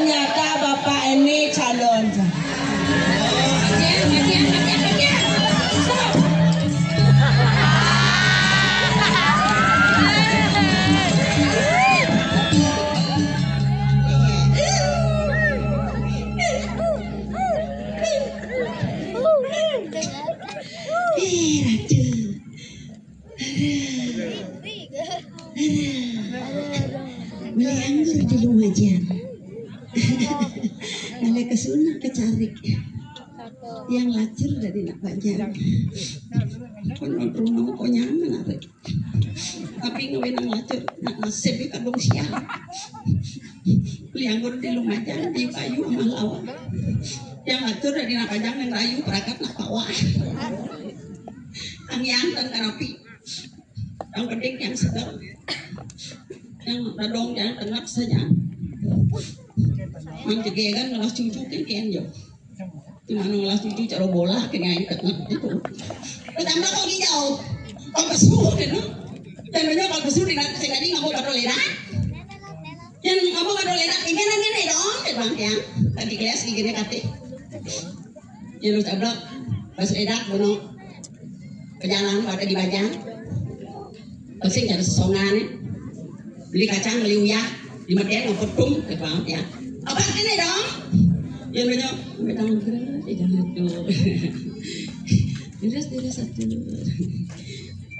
ternyata bapak ini calon. Beli anggur di Lumajang. Nale kesuna kecarik. Yang lacur dari nak panjang. Konon rumah kok nyaman arek. Tapi ngawin lacur nak nasib kadung siang. Beli anggur di Lumajang di kayu sama lawa. Yang lacur dari nak panjang yang rayu perakat nak bawah. Angyang dan karapi. Yang penting yang segar. Yang radong jangan tengap saja. Mencegegan ngelas cucu kan kenjo. Gimana ngelas cucu cara bola kena tengap itu. Ketambah kau hijau. Kau kesuh kan? Contohnya kalau kesuh di nanti saya nggak mau kado lerak. Yang nggak mau kado lerak ini nanti dong, bang ya. Tadi kelas gini kate. Yang lu tablok pas lerak bono perjalanan pada di Bajang. Pasti cari sesongan nih. Beli kacang, beli uyah, di Meden, ngepedung, gitu ya. Apa ini dong? Yang banyak, betang geras, jangan tuh. Geras satu.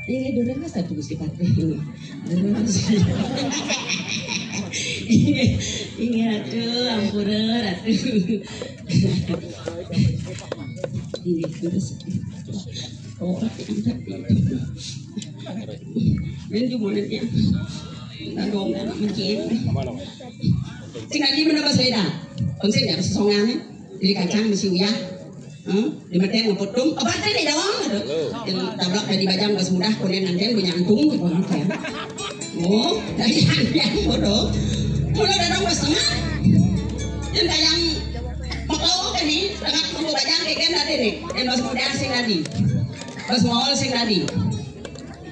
Ini durangnya satu gusti pati. Ini atuh, ampuran, atuh. Ini geras. Oh, ini cuma nanti. Nandong dan mencit. Sing lagi mana bahasa Eda? Konsep ya sesongannya. Jadi kacang mesti uyah. Di Meden ngepedung. Apa ini dong? Yang tablak dari Bajang bas mudah. Kemudian nanti punya antung. Oh, dari yang bodoh. Mulai datang bas tengah. Yang tayang maklawak ini. Tengah tunggu Bajang keken tadi nih. Yang bas mudah sing tadi. Bas mall sing tadi.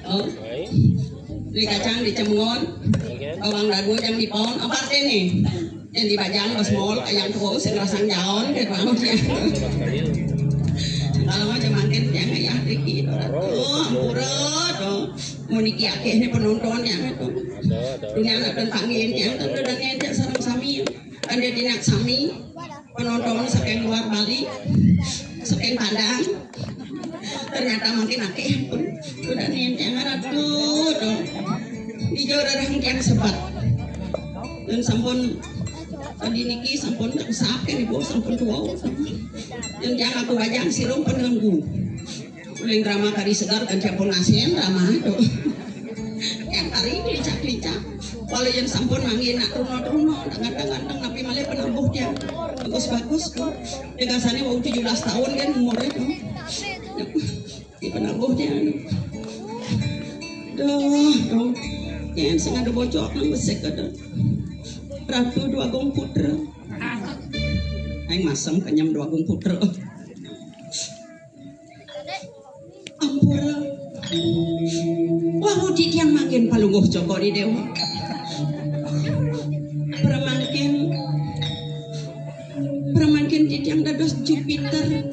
Oh. Beli kacang di Cemungon, bawang dagu yang di pohon, apa ini? Yang di Bajang, bos mall, ayam terus, serasang jaon, kayak banget ya. Kalau macam makin yang ayah dikit, tuh, ampura, tuh, mau dikiake ini penonton yang itu. Dunia anak dan panggil yang tentu dan ngejak sarang sami, ada di nak sami, penonton saking luar Bali, saking Padang. Ternyata makin akeh pun udah nenteng ratu dong di jauh darah yang sebat dan sampun tadi niki sampun tak usapkan ibu sampun tua yang jangan aku Bajang sirum pengganggu uling drama kari segar kan campur asin drama itu yang kari licak kalau yang sampun manggil nak runo ganteng tapi malah penambuh dia bagus tuh dia kasarnya mau 17 tahun kan umurnya tuh di penambuhnya dong yang sing ada bocok nang besek ada Ratu 2 Agung Putra aing masem kenyam 2 Agung Putra ampura wah di tiang makin palungguh Joko di dewa permangkin di tiang dados Jupiter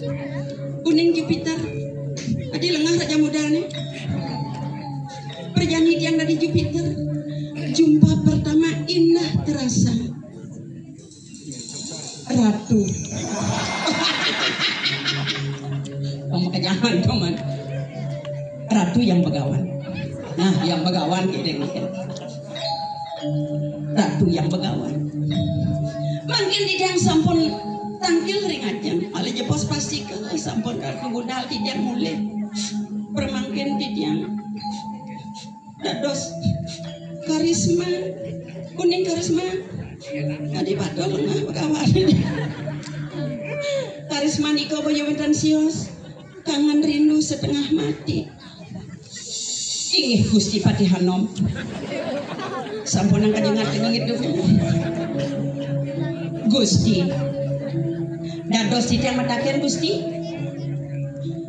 kuning Jupiter adi lengah raja muda nih perjani tiang dari Jupiter jumpa pertama indah terasa Ratu kamu kejangan teman Ratu yang begawan nah yang begawan gitu Ratu yang begawan makin di tiang sampun tangkil ringatnya oleh jepos pasti ke sampun kegundal di tiang mulai permangkin di tiang dados karisma kuning karisma adi padol nah pegawai karisma niko boyawetan sios kangen rindu setengah mati inggih Gusti Patihanom sampun ang kajengat kengit Gusti dados di tiang mataken Gusti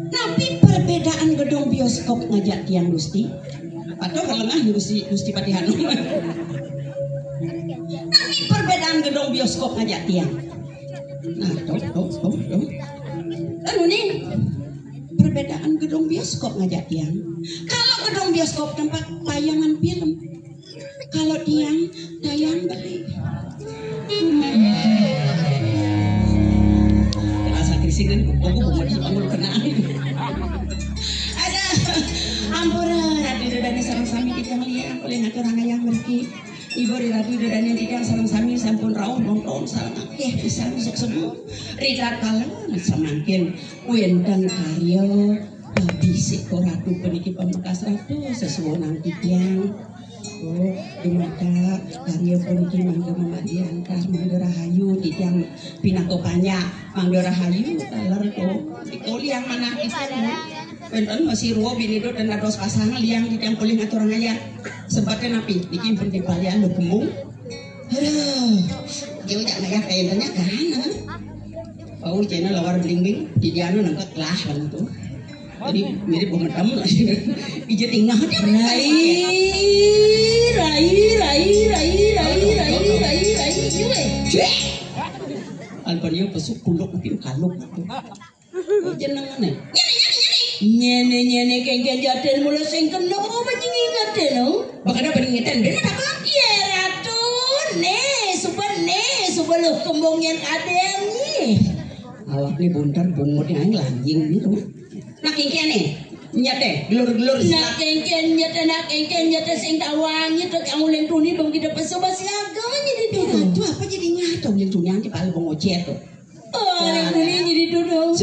tapi perbedaan gedung bioskop ngajak tiang Gusti atau kalengah Gusti Patihanom tapi Tapi perbedaan gedung bioskop ngajak tiang. Nah, tuh. Anu nih, perbedaan gedung bioskop ngajak tiang. Kalau gedung bioskop tempat tayangan film, kalau tiang tayang beli. Rasa krisingan, aku mau kena. Ada, ampura, rati dodani sarang sami kita ngeliat, boleh ngatur orang ayam berki. Ibu di rati dodani tidak sarang sami sampun rawon nonton sarang akeh bisa masuk semua. Rita kalah semakin wendang karyo bisik ko ratu peniki pambekas ratu sesuai nanti tiang. Oh, di mata karyo peniki mangga mama diangkas mangga rahayu di tiang pinakopanya mangga rahayu kalar ko di koli yang mana itu. Benten masih ruo bini do dan ados pasangan liang di tiang koli ngatur ngaya sempatnya napi bikin penting balian lo gemung. Aduh, jauh jangan ngaya kayaknya kan? Oh, channel lawar bling-bling di diano nangkat lah kan tuh. Jadi mirip pemetam lah sih. Ije tinggal dia rai. Cek. Alpanio pesuk kuluk mungkin kaluk tuh. Oh, jenengan nih. Nyene kengken jaden mulai sing kena apa pancing ingaten no? Bakada peningatan bener apa? Iya ratu suban lo kembongnya kadang nih. Awak nih bontar bungut yang lanjing gitu. Nak kengken nih nyate gelur nak kengken nyate sing tawang itu kamu lentuni bang kita peso basi agaknya di dulu. Itu apa jadi nyato lentuni nanti paling bangocet tuh. Oh lentuni jadi dulu.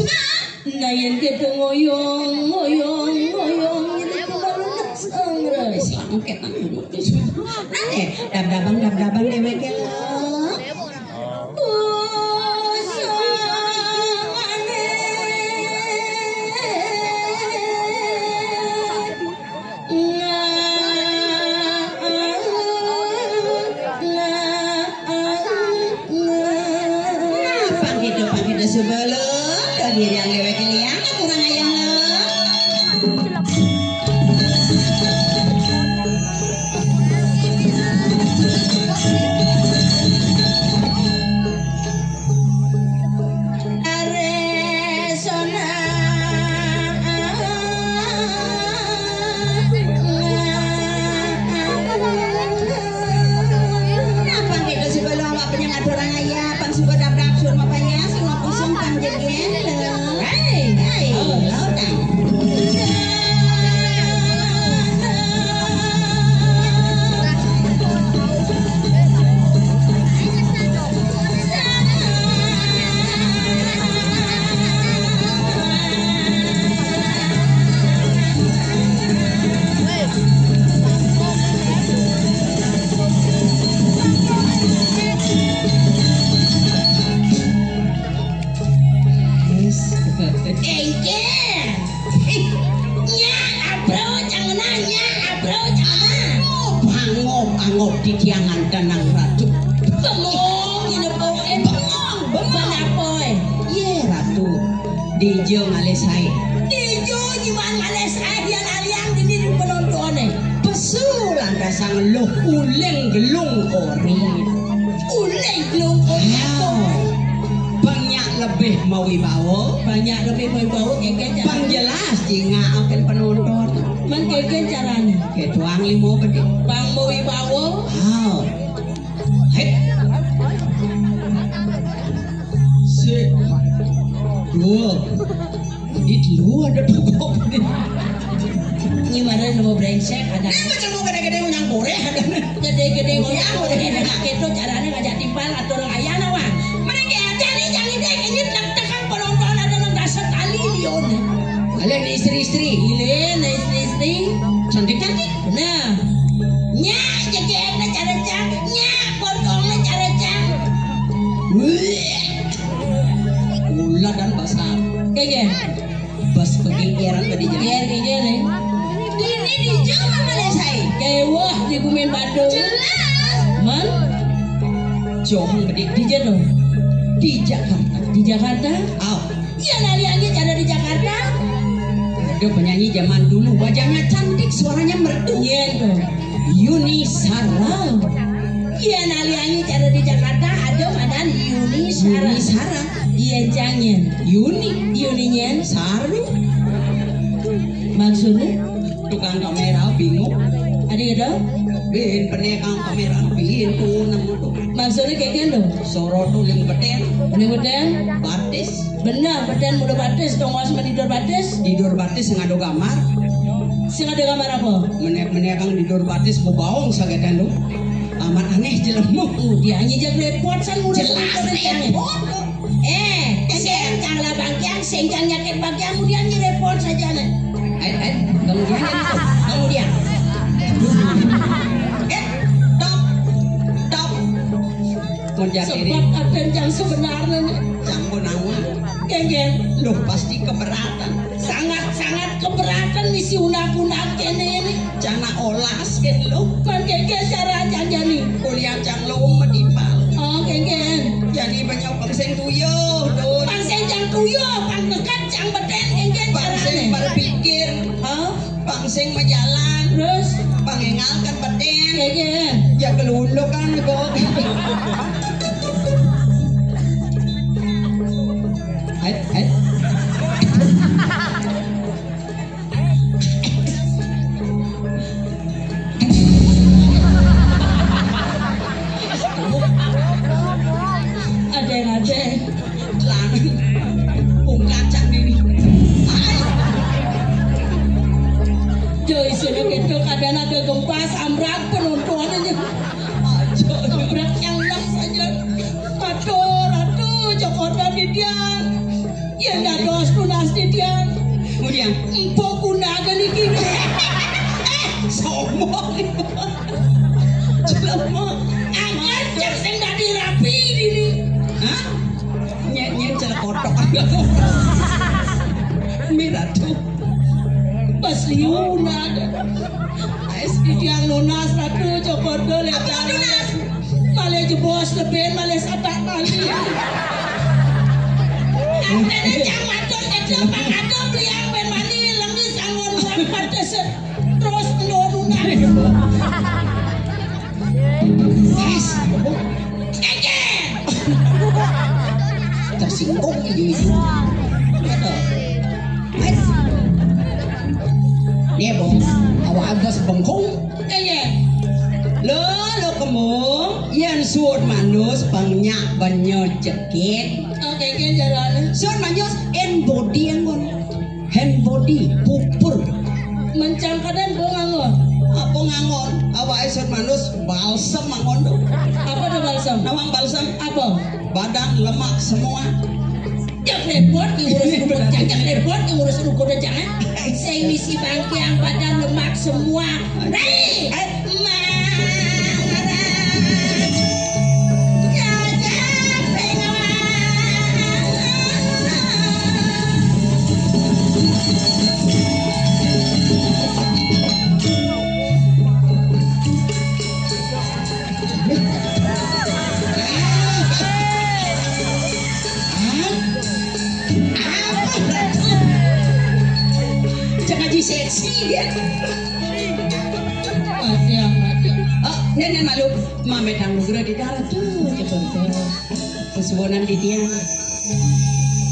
Nayan kita ngoyong ini kemarin sangrai sangket dab-daban dewek Pagi sebelum dari yang lewat liang kurang ayam angop di tiangan danang ratu bengong ini bengong apa ye ratu dijo ngalesai dijo nyiman ngalesai yang aliang di penonton pesulan dasang loh uleng gelung ori banyak lebih mau wibawa bang jelas jinga akan penonton man keke caranya ketuang limo gede bang mau wibawa si dua itu ada pokok ini mana nama brengsek ada ini macam mau gede-gede ngunyang korek ada gede-gede ngunyang korek itu caranya ngajak timpal atau orang ayah nawang mereka jangan ini tekan penonton ada yang dasar kali lion kalian istri-istri cantik-cantik nah nyak jegena cara cang nyak potongnya cara cang gula dan basah kayak bas kegigiran tadi jadi ini dijual oleh saya kayak wah di Bumen Bandung jelas man jom gede di jadong di Jakarta iya naliannya cara di Jakarta ada penyanyi zaman dulu wajahnya cantik suaranya merdu iya dong Yuni Sarah iya naliannya cara di Jakarta Yuni Sara. Iya jangan. Yuni nyen. Saru Maksudnya? tukang kamera bingung. Ada gitu? Bin penekang kamera bin tuh nemu tuh. Maksudnya kayak gitu? Soro tuh ling beten. Ini beden? Batis. Benar, beden muda batis. Dong was menidor batis. Tidur batis ngado gamar. Sing ada gambar apa? Menekang tidur batis mau baong sagetan tuh. Amat aneh jelemu. Dia nyijak repot san muda Jelas repot. Sengkang lah bagian, sengkang nyakit bagian, kemudian nyirepot saja nih. Kemudian. Top. Menjadi Sebab ada yang sebenarnya nih. Jangan nawa. Geng, Loh pasti keberatan. sangat keberatan misi unak-unak ini. Jangan olas kan lo. Kan geng cara aja nih. Kuliah jangan lo medipal. Oh geng. Jadi banyak pangseng tuyuh. Pangseng jang tuyo, pang dekat jang beden geng Pangseng caranya. berpikir. Oh, Pangseng menjalan. terus Pangengalkan beden. geng. Ya keluluk kan kok. Hai. Ada. Lang. Bung kacang ini. Hai. Joy sini gitu kadang ada gempa samrak penontonannya. Samrak yang lang saja. Aduh, cokotan di dia. Ya dah dos tunas di dia. Kemudian Empok gunakan di kiri. sombong. Jelema. Angan cek sing dah dirapi ini. Hah? Nyen celak kotok. Merah tuh. Pas liuna. Ais yang lunas ratu cokotan lihat lunas. Malah jebos lebih malah satak kali. Antara jangan tuh kecepang atau yang bermani lengi sangon buat pada terus menurunan. Yes. Keke. Tersinggung ibu-ibu. Nih bong, awak agak sebengkung. Keke. Lo kamu, yang suut manus banyak banyak cekit. Keke jalan. Suut manus hand body yang kon, hand body pupur. Mencangkadan bongangon. Apa ngangon? Awak suut manus balsam mangon tuh. Apa ada balsam? Nawang balsam Apa? badan lemak semua. Jak repot ngurus rumput jak repot ngurus rumput jangan. Saya misi bangki yang badan lemak semua. Rai. Jangan diseksi ya. Nenek malu, mame tang nugra di darat tuh, cepet kesuwonan di tiang.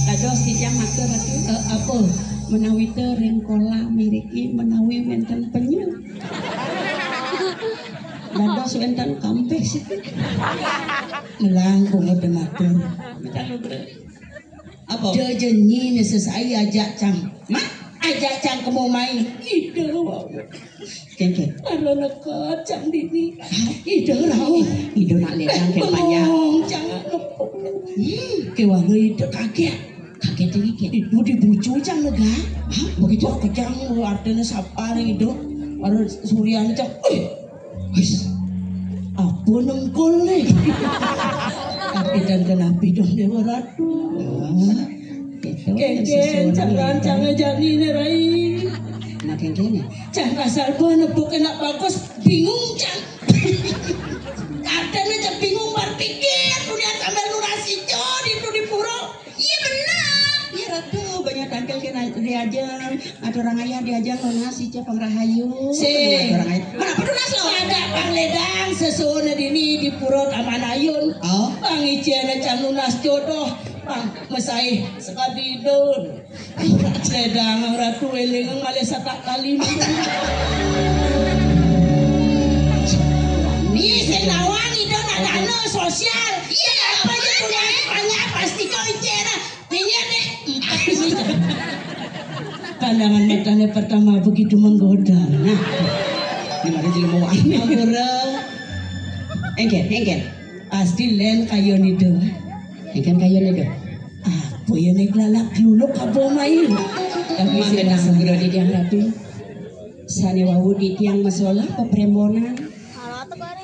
Kados di tiang matur atuh. Apa? Menawi tering kola miriki menawi wenten penyu. Dados wenten kampes. Melang bunga dematur. Apa? Jejenyi nesesai ajak cang. Mak, Ajak cang kamu main. Ide kengke. Kalau nekat cang dini. Ide rau. Ido nak ledang ke panya. Bengong jangan nepuk. Kewana ide kaget. Kaget tinggi ke. Itu dibucu cang lega. Begitu kejang artinya sapa itu. Baru Suryani cang. Wis. Apa nengkol nih? Tapi dan kenapi dong Dewa Ratu. Kengken jangan jadi nerai. Nak kengke. Cang asal gua nepuk enak bagus bingung cang. Kadang aja bingung berpikir dunia sampai lurasi jod itu di puro. Iya benar. Iya ratu banyak tangkel kena diajeng ada orang ayah diajeng nasi cah pangrahayu Si. orang ayah mana perlu nasi Ada pangledang sesuatu ini di purut Amanayun. oh Pang ijena cang lunas jodoh. Pang mesai sekali dun. Ledang ratu eling ngale satak kali. Ni senawang itu nadano sosial. Iya apa je banyak pasti kau ijena. Ini deh. Pandangan matanya pertama begitu menggoda. nah gimana jelmuan Ampura engkel pasti len kayo nido. engkel kayu nih Apa ya nek lalak dulu kabo main. Tapi Mangga sih segera di tiang rapi sani wawu di tiang masalah pepremonan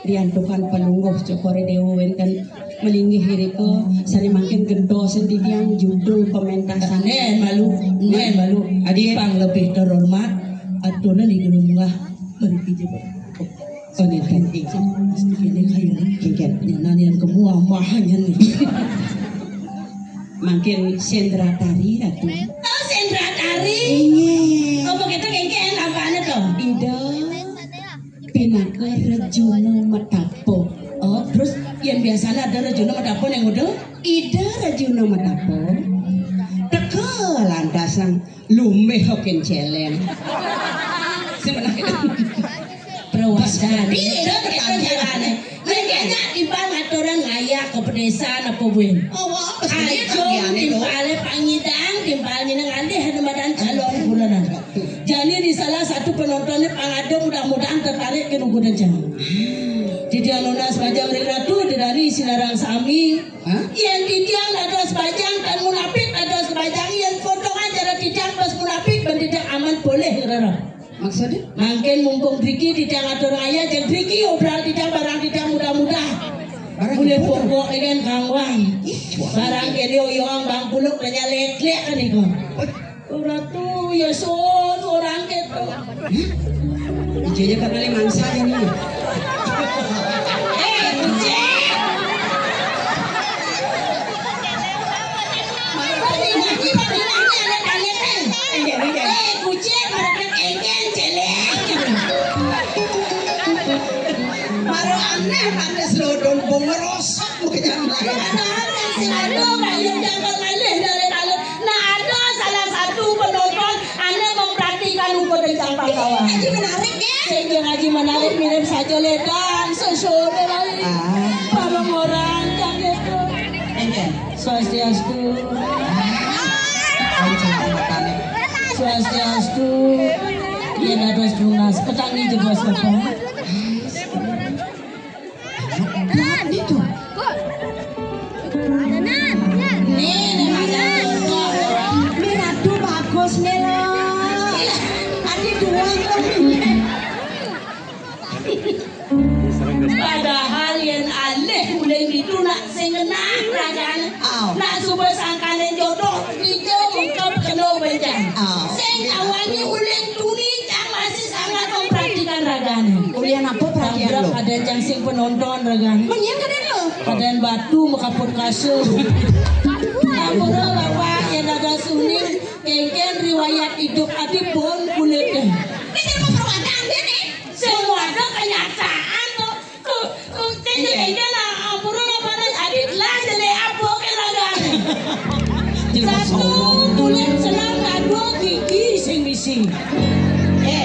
riantukan penungguh cokore dewa wenten melinggih hiriko sani makin gendosen di tiang judul pementasan nen malu. Adi Pang lebih terhormat atuna di gerumah meriki jeba. oh nih Ini kayo engkel nyanan yang kemua mahanya nih. makin sendra tari ratu Oh sendra tari. Iya. Oh begitu kengken apaan itu? Ida pinaka Rajuna Matapo. Oh terus yang biasanya ada rejuna medapun yang udah. Ida Rajuna Matapo. Teke lantasan lumeh hoken celeng. Sebenarnya Perwasan. Iya, Itu jalannya. Mereka timbang aturan ngayak ke pedesaan apa buen. oh wah Ayo timpalnya pangidang, timpalnya nang ande ada badan calon bulanan. Jadi di salah satu penontonnya pangado mudah-mudahan tertarik ke nugudan jam. Di dia lunas bajang ratu dari sinarang sami. Hah? Yang di tiang ada sebajang dan munafik ada sebajang yang foto aja di tiang pas munafik dan tidak aman boleh rara. Maksudnya? Mungkin mumpung Driki di tiang atur raya dan Driki obral di tiang barang di tiang mudah-mudah. Boleh pokok dengan kangwang. Barang kini oyong bang puluk nanya lek-lek kan itu. Ratu ya son orang gitu. Ijanya kan kali mangsa ini. Kucing. Kucing mereka kengken celeng. Baru aneh pada selodon bongerosok mungkin Aduh, kayu jangan malih dari lalu. Nah ada salah satu penonton Anda memperhatikan ukur dan sampah kawan. Haji menarik ya. Sehingga ngaji menarik mirip saja ledang sesuatu lain. Para orang yang itu. Engkel. Swastiastu. Swastiastu. Dia dados lunas. Petang ini juga siapa? Berani tuh. Miratu bagus nih loh. Adi dua Padahal yang alih mulai itu nak sengenah ragan. Nak subah sangkanen jodoh hijau ungkap kena bencang. Seng awangi ulin tuni yang masih sangat memperhatikan ragan. Ulian apa perhatian lo? Ada yang sing penonton ragan. Menyiapkan lo. Ada batu makaput kasur. Ampura bapak yang ada suning kengken riwayat hidup adi pun kulitnya. Ini mau perwataan dia nih. Semua ada kenyataan tuh. Kengken lah ampura bapak adit lah jadi apa keragan. Satu kulit senang dua gigi sing bisi.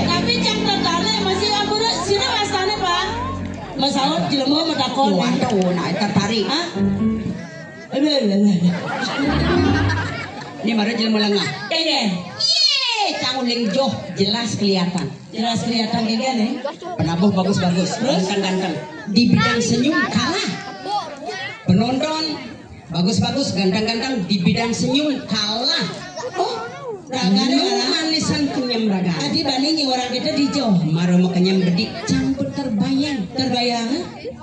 Tapi yang tertarik masih ampura sini masane pak. Masalah jelema medakon. Waduh, nah tertarik. Hah? Ini baru jelma lengah. Kengken. Yeay, canguling joh jelas kelihatan. Jelas kelihatan kengken ya. Penabuh bagus-bagus, ganteng-ganteng. Di bidang senyum kalah. Penonton bagus-bagus, ganteng-ganteng. Di bidang senyum kalah. Oh, ragane manisan kenyam ragane. Tadi banding orang kita di jauh. Maro mau kenyam bedik campur terbayang. Terbayang?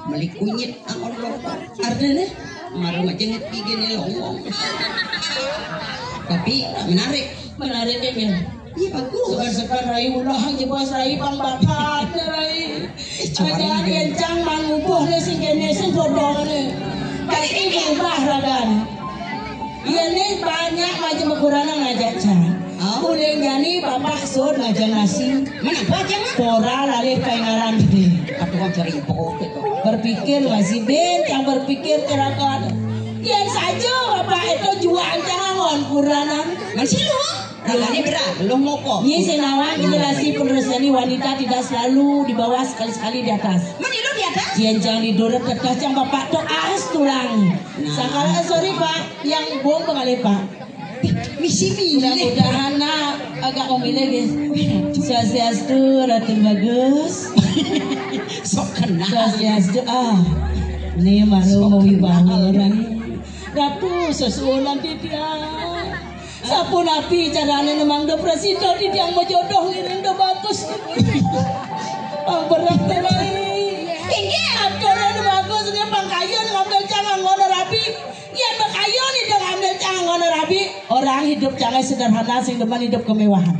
Melik kunyit akon lompat. Artinya? Maro mau jengit gini longong. Tapi menarik. Menarik kengken. Iya bagus. Sekar-sekar rai ulah jebas rai pang bakat rai. Ajar kencang mangubuh le sing kene sing bodong ne. Pasti berubah ragan. Iya nih banyak macam kekurangan ngajak cara. Udah jani bapak sur ngajak nasi. Mana apa aja mah? Pora lari pengaran gede. Aku kan cari info gitu. Berpikir masih ben yang berpikir terakan. Yang saja bapak itu jual jangan kuranan. Masih lu? Raganya berat, lu ngoko. Ini senawan menjelasi penerusani wanita tidak selalu di bawah sekali-sekali di atas. Mana lu di atas? Jangan didorong ke atas yang bapak tuh as tulang. Sakala sorry pak, yang bom pengalih pak. Misi Mudah-mudahan agak memilih guys. Swastiastu, Ratu bagus. Sok kenal. Swastiastu ini malu mau wibawa orang. Ratu sesuatu nanti dia. Sapu napi caranya memang do presiden di yang mau jodoh ngiring do bagus. Berat terlalu. Tinggi aturnya bagus ini pangkayun ngambil jangan ngono rapi. Iya pangkayun itu ngambil jangan ngono rapi. Orang hidup jangan sederhana sing depan hidup kemewahan.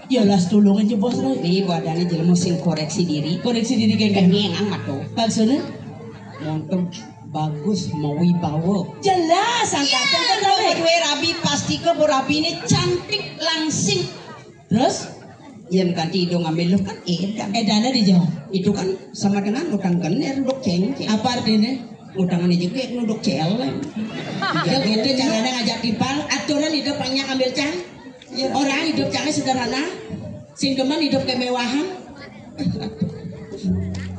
Yalah tulung aja bos. Ini badannya jelema sing koreksi diri. Koreksi diri kayak Ngeng amat tuh. maksudnya Montung bagus mau wibawa. jelas angkatan terlalu. Gue rabi pasti ke rabi ini cantik langsing. Terus Yang kan tidur ngambil lu kan edan. edannya dijawab. Itu kan sama dengan utang gener duduk cengkeh. Apa artinya? Utangan juga duduk celeng. Ya gitu caranya ngajak tipal. Aturan hidup banyak ambil cang. Orang hidup cangnya sederhana. Sing demen hidup kemewahan.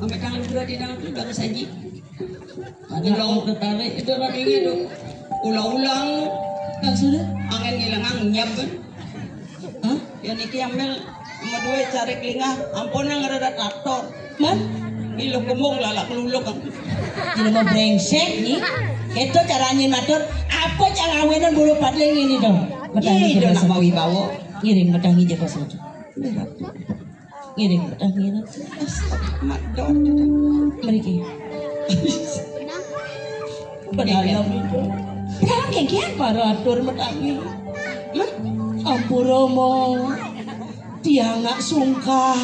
Sampai tangan berdua di dalam itu baru saji. Ulang tertarik itu orang ini hidup. Ulang-ulang Maksudnya? angin ngilang anyap kan. Hah? Yang iki ambil sama dua cari kelingah. Ampun yang ngerada tato. Man? Ilo kemung lalak keluluk kan. Jadi mau brengsek nih. Itu caranya matur. Apa cara awenan bulu padling ini dong? Iya, udah nak mau wibawa. Ngiring medangi jago saja. Ngiring medangi. Madon. Mereka. Pedayam itu. Dalam kengkian. Para atur medangi. Ampuromo. Dia nggak sungkan.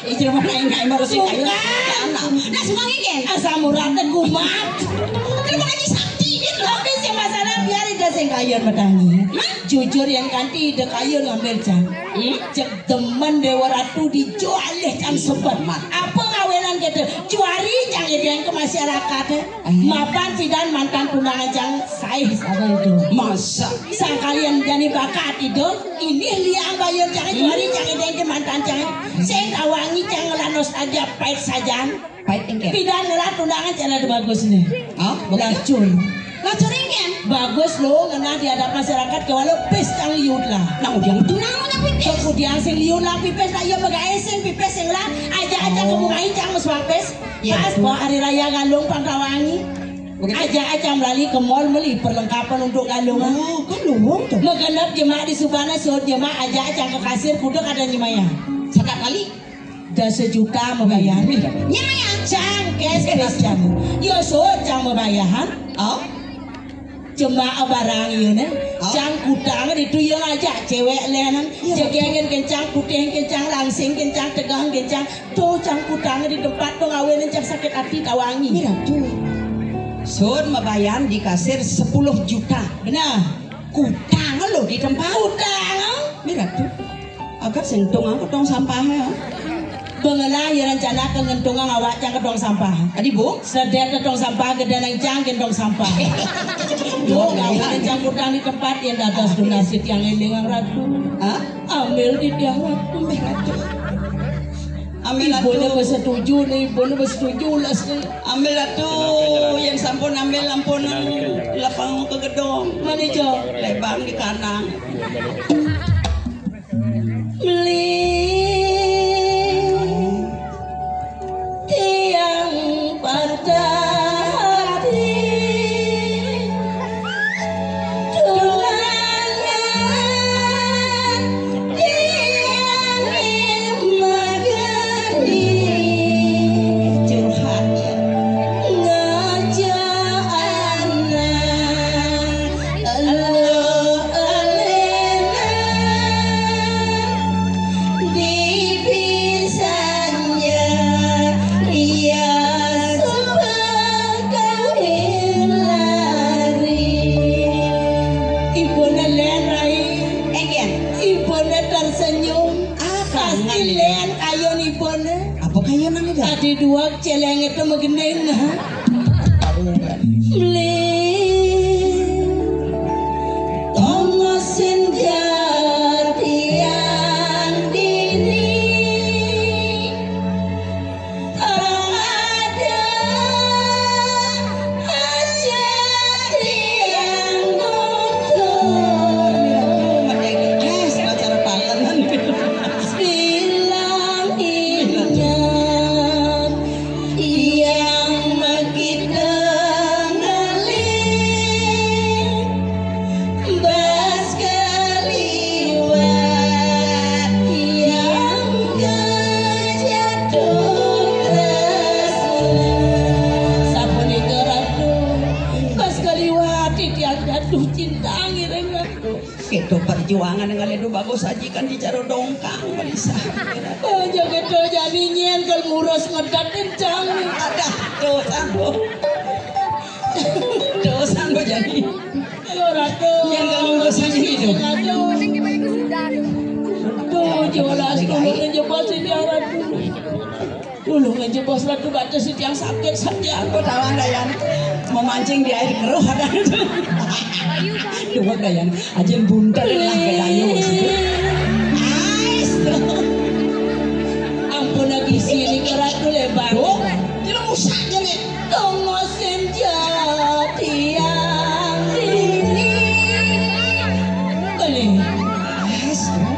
Itu mana yang nggak emang sih kayu. Sungkan. Nah semua kengkian. Asam urat dan kumat. Terima kasih sakti. Tapi si masalah biar ida sing kayun medangi. Jujur yang kanti ida kayun ngambil jang. Cek demen Dewa Ratu dijual jang sebet. Apa ngawenan gitu? Juari jang itu yang ke masyarakat. Mapan pidan mantan tunangan jang saih sama itu. Masa. Sang kalian jadi bakat itu. Ini liang bayar jang juari jang itu yang ke mantan jang. Sing kawangi jang ngelanos aja pahit saja. Pahit kengkian. Pidan ngelat tunangan cara bagus nih. Oh, bukan. Lacur. Lacur kengkian. Bagus lo ngena di hadap masyarakat kalau pes kang liut lah. Nah udah itu namanya pipis. Kemudian sing liut lah pipes lah iya bagai sing pipes sing lah aja kemungai cang meswak pes. Pas bawa hari raya galung pangkawangi. Aja melalui ke mall beli perlengkapan untuk galungan. Oh, kan luwung tuh. Mengenap jemaah di Subana suruh jemaah aja ke kasir kudu ada nyemaya. Sekali. Dah sejuta membayar. Nyemaya. Cang kes jam. Yo so cang membayaran. Oh. Jemaah barang ini, cang kutang itu yang aja cewek lenan, jegengin kencang, putih kencang, langsing kencang, tegang kencang, tuh cang kutang di tempat tuh ngawinin cang sakit hati kawangi. Mira tuh, Sun membayar di kasir 10 juta. Benar, Kutang lo di tempat. kutang. Mira tuh, agak sentung aku tong sampahnya. Bengelah ya rencana kengentungan awak cang kedong sampah. Adi bu, Sedek kedong sampah gede nang cang gendong sampah. Yo ngawinin cang kutang di tempat yang dados donasi yang ini ngang ratu. ah, Ambil di dia ratu. ambil Ibunya atuh, bersetuju nih, ibunya bersetuju lah sih. ambil atuh, yang sampun ambil ampunan lapang ke gedong, Mana Jo? lebang di kanang. Beli tiang patah hati tulangan tiang magani Curhat ya. ngajak anak Allah alena Adi dua celeng itu megendeng. Beli tongo senja tiang dini orang ada aja tiang motor acara tangan bilang ingat yang begitu bas keliwat yang kejatuh tresna sapunika ratu bas keliwat tiang jatuh cinta ngireng ratu itu perjuangan dengan itu bagus sajikan di caro dongkang bisa aja gitu jadi nyentel ngurus ngedat kencang ada dosan lo jadi ratu yang gak ngurus aja gitu tuh jelas dulu ngejebos ini ratu dulu ngejebos ratu baca si yang sakit saja aku tahu Dayan memancing di air keruh ada itu dua Dayan aja buntel lah ke dayu ampun lagi sini ke ratu lebar tidak usah jadi tongo senja tiang dini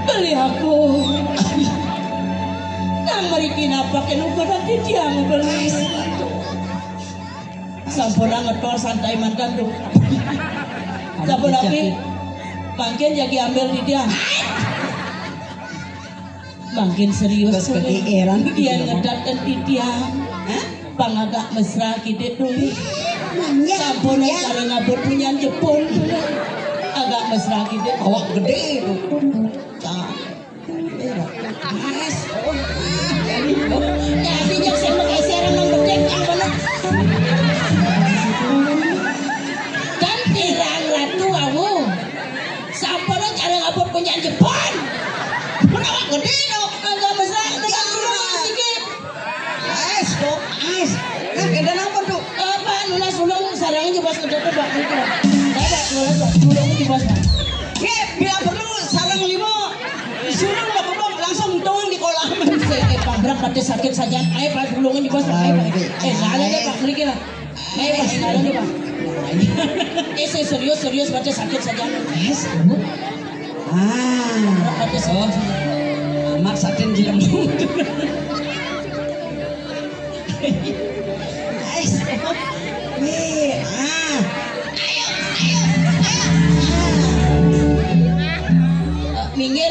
beli aku nang meriki napak yang ukuran di tiang beli sampurna ngetor santai mantan tuh sampun api makin jadi ambil di dia makin serius terus kegeeran dia ngedatkan di tiang pangagak mesra kita dulu sampun cara ngabut punya Jepun agak mesra kita awak gede itu jadi jak saya pakai serang yang bedek yang benar dan tirang ratu awu sampun cara ngabut punya Jepun awak gede itu agak mesra dengan pulang sedikit ada apa tuh apa nulas sulung sarangnya jebas ngedeket bak itu ada nulas sulung jebas bila perlu sarang lima sulung bapak langsung tuang di kolam pabrak pati sakit saja pak sulungnya jebas nggak ada deh pak mereka lah pak nggak ada deh pak saya serius pati sakit saja pati sakit amat satin jelembung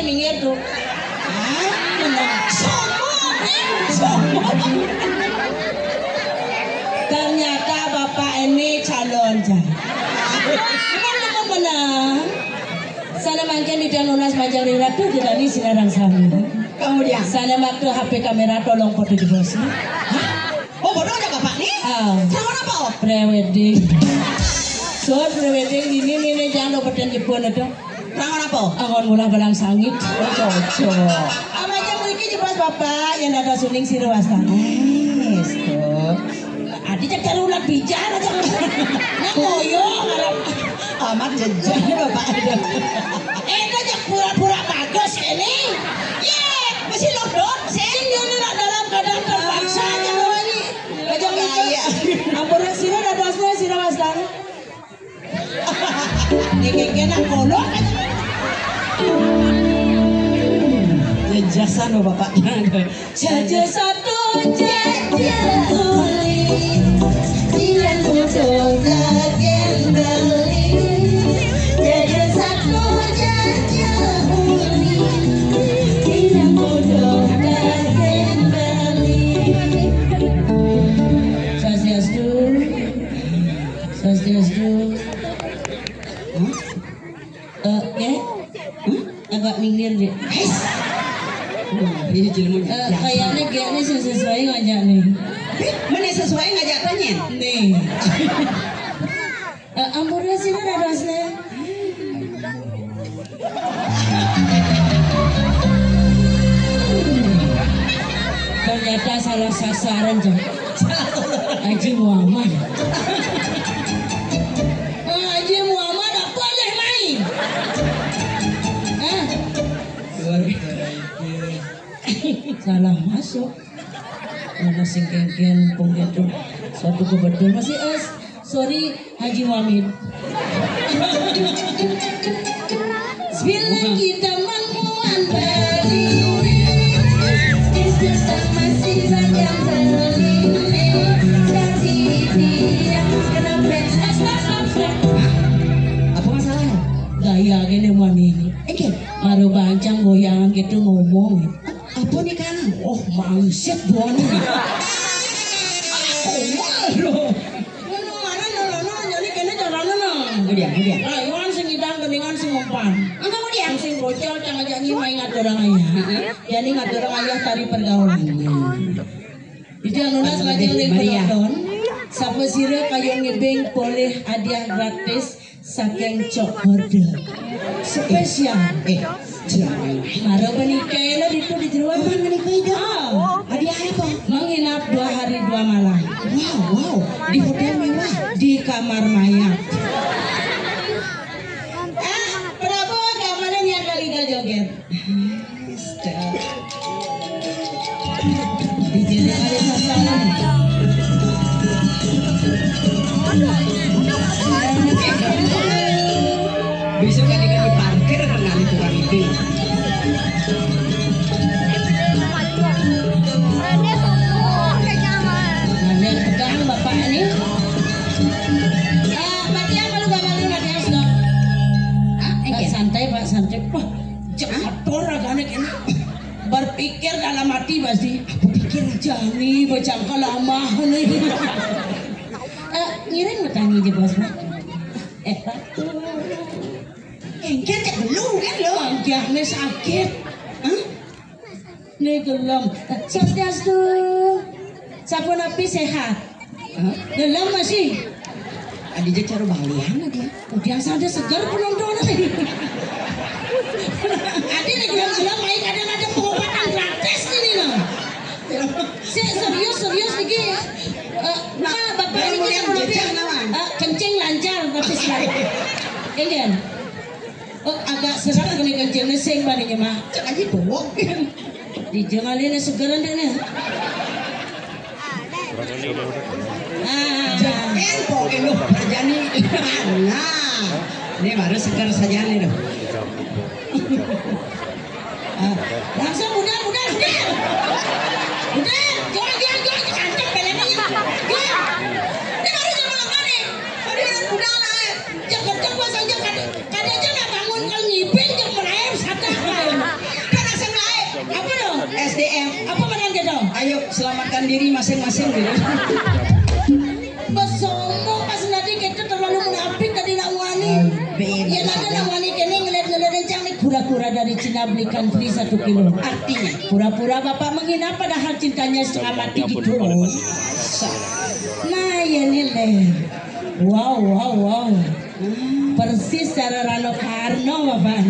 minggir tuh sombong ternyata bapak ini calon menang sana mangken di Danunas Majang Ratu jadi sinarang sami kemudian sana waktu HP kamera tolong foto di bos oh bodoh ada bapak nih sama apa oh pre-wedding soal pre-wedding ini jangan lupa dan Jepun itu rangan apa angon mula balang sangit cocok apa aja mungkin jebas bapak yang ada suning sirwastan adi cek carulat bicara aja nggak ngoyo ngarap amat jejak bapak ada cek pura-pura bagus ini masih lodot ini dalam keadaan terpaksa aja ini aja gaya ampun sirah dadasnya sirwastan kena kolok jejasan lo bapak saja satu jejak uli dia tutup bagian beli saja satu jejak uli dia tutup bagian beli Swastiastu agak minggir deh ini jelmunya kayaknya kayaknya sesuai ngajak nih mana sesuai ngajak tanya nih ampurnya sih ada dosnya Ternyata salah sasaran Jeng. Haji Muhammad. Haji Muhammad tak boleh main. Hah? Salah masuk. Mana sing kengken gitu. Suatu kebetulan masih sorry Haji Muhammad. Bila kita menguan balik, kita masih banyak terlilit. Kasih dia kenapa? Apa masalahnya? Gaya gini ini. Maru bancang goyang gitu ngomong. Apa nih kan? Oh mangset boni. Oh malu. Kemudian. Iwan sing ngidang geningan sing umpan. Kemudian sing bocor jangan janji main ngaturang ayah. Yani ngaturang ayah tari pergaulan. Itu yang nunas ngajeng dari penonton. Sapa sira kayo ngibing boleh hadiah gratis saking Cok Horde. Spesial. Maro menikah lah itu di jeruan menikah itu. Hadiah apa? Menginap 2 hari 2 malam. Wow. Di hotel mewah. Di kamar mayat. Prabowo kamarnya yang kali joget. Di jadi ada sasaran. Besok kan di parkir dengan tukang itu. Nah, pegang bapak ini. Matian kalau gambarnya Matian sudah. Santai Pak, santai. Wah, jatuh ragane kena. Berpikir dalam hati pasti. Pikir jani bacangka lama nih. Ngiring bertani aja bos Pak. Batu. Engkau tak belum kan lo? Anggahnya sakit. Nih gelem. Swastiastu. Sapu napi sehat. Gelem masih. Adija cara balian dia. Biasa ada segar penonton nih. Adi nih gelem main kadang-kadang pengobatan gratis nih loh. Serius lagi. Bapak ini kencing lancar tapi sekali. Ingin. Agak serak kena kencingnya sing baninya mah. Cak aja bawok. Dijengalin segaran deh nih. Jangan pokoknya lu kerjani. Nah, ini baru segar saja nih loh. Langsung udah. Jangan cantep belanya. Ini baru jam malam nih. Udah lah. Jangan puasa aja kadang aja nggak bangun kalau ngipin jam melayu satu. Kan asal melayu. Apa dong? SDM. Apa menang gitu? Ayo selamatkan diri masing-masing gitu. Sombong pas nanti kita terlalu munafik tadi nak wani. Ya nanti nak wani kene ngeliat rencang nih kura-kura dari Cina belikan free 1 kilo. Artinya pura-pura bapak menghina padahal cintanya setengah mati gitu loh. Nah ya nih leh. Wow. Persis cara Rano Karno bapak.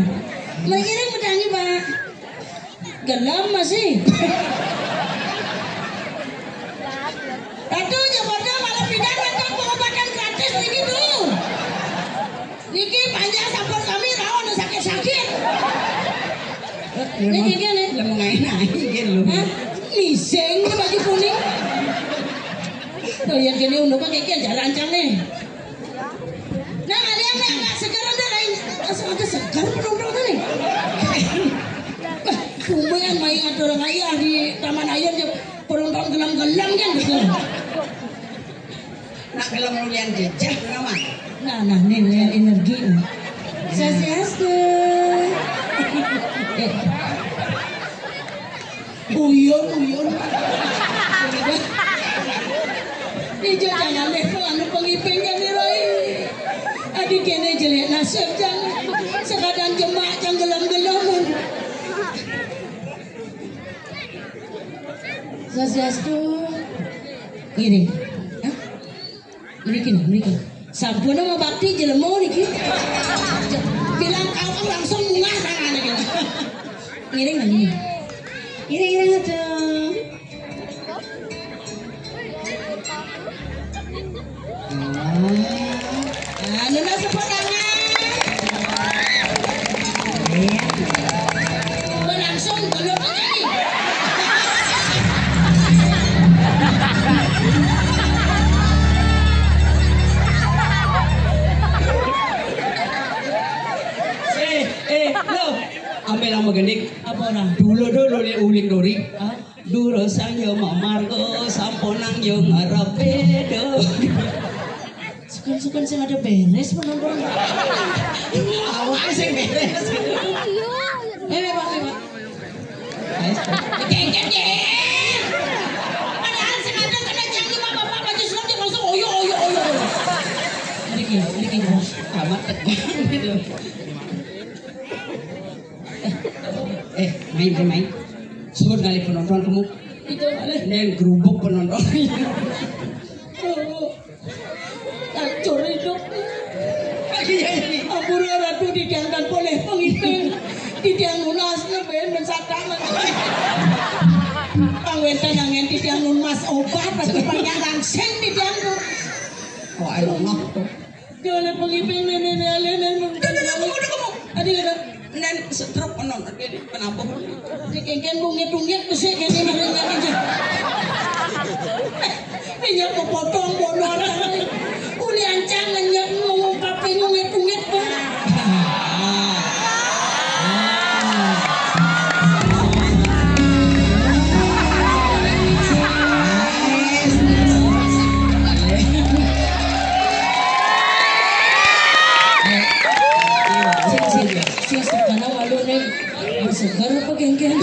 Mengiring mendangi pak. Gelap masih. Aduh Jakarta malah pindah datang pengobatan gratis begitu. Niki panjang sampur kami rawon sakit-sakit. Niki gini. Lemu ngain gitu. Miseng baju kuning. Oh yang gini untuk pakai aja rancang nih. Nah ada yang agak segar ada lain. Ada segar penonton nih. Kumayan main ada orang ayah di taman air penonton gelam-gelam kan gitu. Nak gelam lulian jejak nama. Nah nih lihat energi. Swastiastu. Uyon. Ini jangan level anu pengipingnya nih Roy. Adik kene jelek nasib jangan. Sekadang jemaah jangan gelam-gelaman. Swastiastu. Ini. Ini. Sampun sama bakti jelemo niki. Bilang kau langsung ngah tangan gitu. Ngiring lagi. Ngiring tuh. Nuna sepenangan. Berlangsung belum menyanyi. Lo, ambil yang magenik. Apa orang? Dulu ni uling dori. Hah? Duro sang yo mamargo samponang yo ngarapedo. Sukun-sukun sing ada beres penonton. Awak sing beres. Pak. Kengken ye. Padahal sing ada kena janji bapak baju Islam dia langsung oyo. Niki. Amat tegang gitu. Main. Sebut kali penonton kamu. Itu kali. Neng gerubuk penonton. Hancur hidup. Ampura ratu didiangkan oleh pengiping. Didiang lunas neben mensadang. Pangwenten angin didiang lunas obat. Pasti banyak langsing didiang lunas. Oh, I don't know. Oleh pengiping nenek-nenek. Kamu. Adik ada. Neng setruk penonton ini kenapa? Kengken bungit-bungit besek ini marinya aja. Minyak kepotong bonor. Uli ancang ngenyak ngomong kape ngungit-ngungit pun. Segar apa kengken?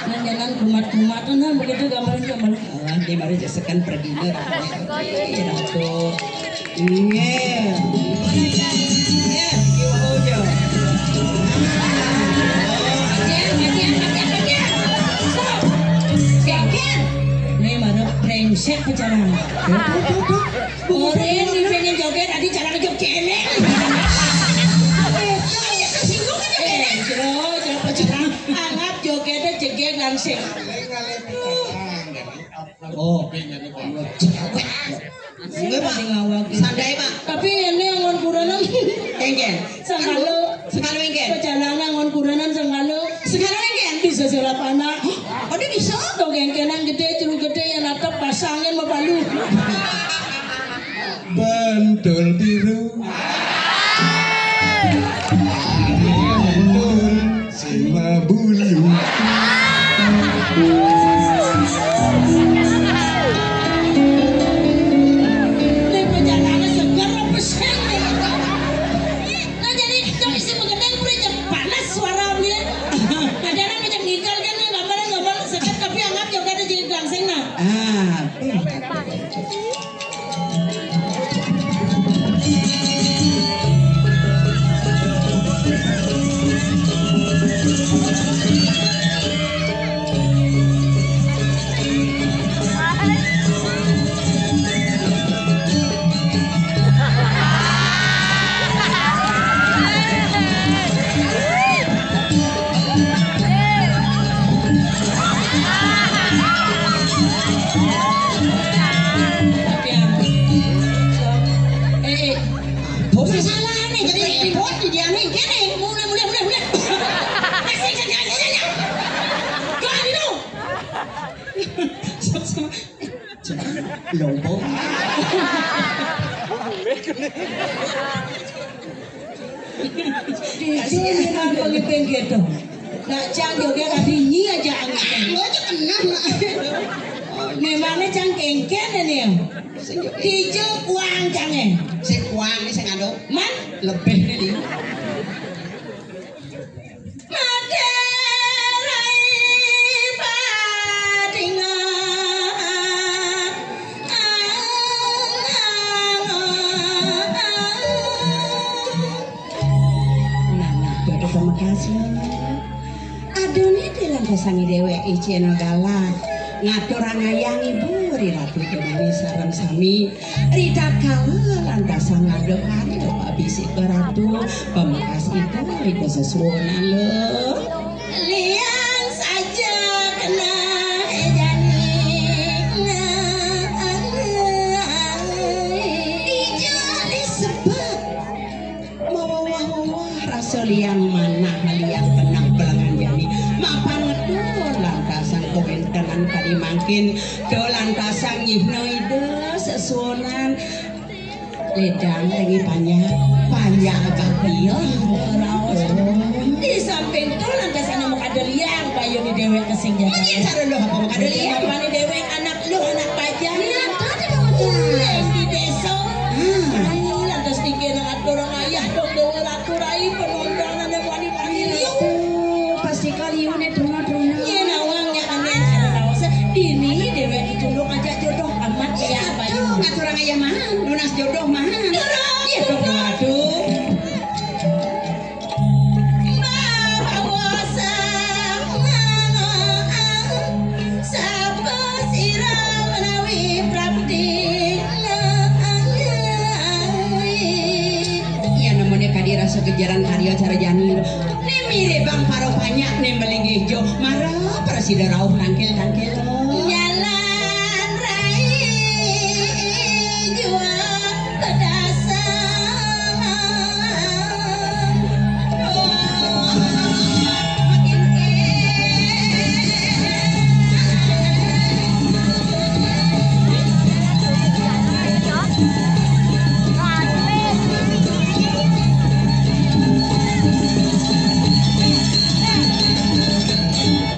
Jangan kumat-kumatan lah begitu gambaran. Dia baru jasakan perdiner. Ya ratu. Iya. Kengken. Nih mana brengsek pacaran. Orang ini pengen joget, tadi cara ngejoget keleng. Anggap jogetnya jegek langsing. Oh, Enggak Pak, sandai Pak. tapi ini angon kuranan. Kengken. Sangalo Engken. perjalanan angon kuranan sangalo. Sekarang engken. Bisa serap anak. Oh, dia bisa. Tuh kengkenan gede, curug gede yang atap pasangin mapalu. Bantul biru. Bantul sima bulu. Ini perjalanan segar apa sih? Nah jadi itu isi mengenai punya panas suara dia. Kadang macam ngikal kan gambar sekat tapi anggap juga ada jadi langsing nah. Tapi salah nih jadi ribut di dia nih gini mulai. Asik saja. Kau di dong. Lobo. Di sini apa ngepeng gitu. Nak cang juga tadi nyi aja angin. Lo aja kena. Memangnya cang kengken ini ya. Hijau kuang cangnya. Si kuang ni saya ngado. Man. Lebih ni dia. Terima kasih. Adone dilang kesangi dewek iceno galak. Ngatur ngayangi buri ratu temani sarang sami. Rida kala lantasan ngadep hari Pak bisik ke ratu. Pemakas itu itu sesuonan lo. Liang saja kena jani. seliang mana haliang tenang belangan jani mapan ngedul lantasan kowen tenan kali mangkin do lantasan nyihno ide sesuonan ledang lagi panjang kapion di samping tuh lantasan mau kadeliang payo di dewek kesing jalan iya cara lo apa mau kadeliang apa nih dewek anak lu anak pajang iya tadi kamu tuh di desa lantas tinggi anak orang ayah dong dewa ratu rai penontonan yang wanita ini pasti kalian itu madrona iya nawangnya aneh karena nawasa dini dewek ditunduk aja jodoh amat ya payo ngaturang ayah mahan lunas jodoh mahan iya dong waduh rasa kejaran karya cara jani ini mirip bang paro banyak nih meling hijau marah presiden rauh tangkil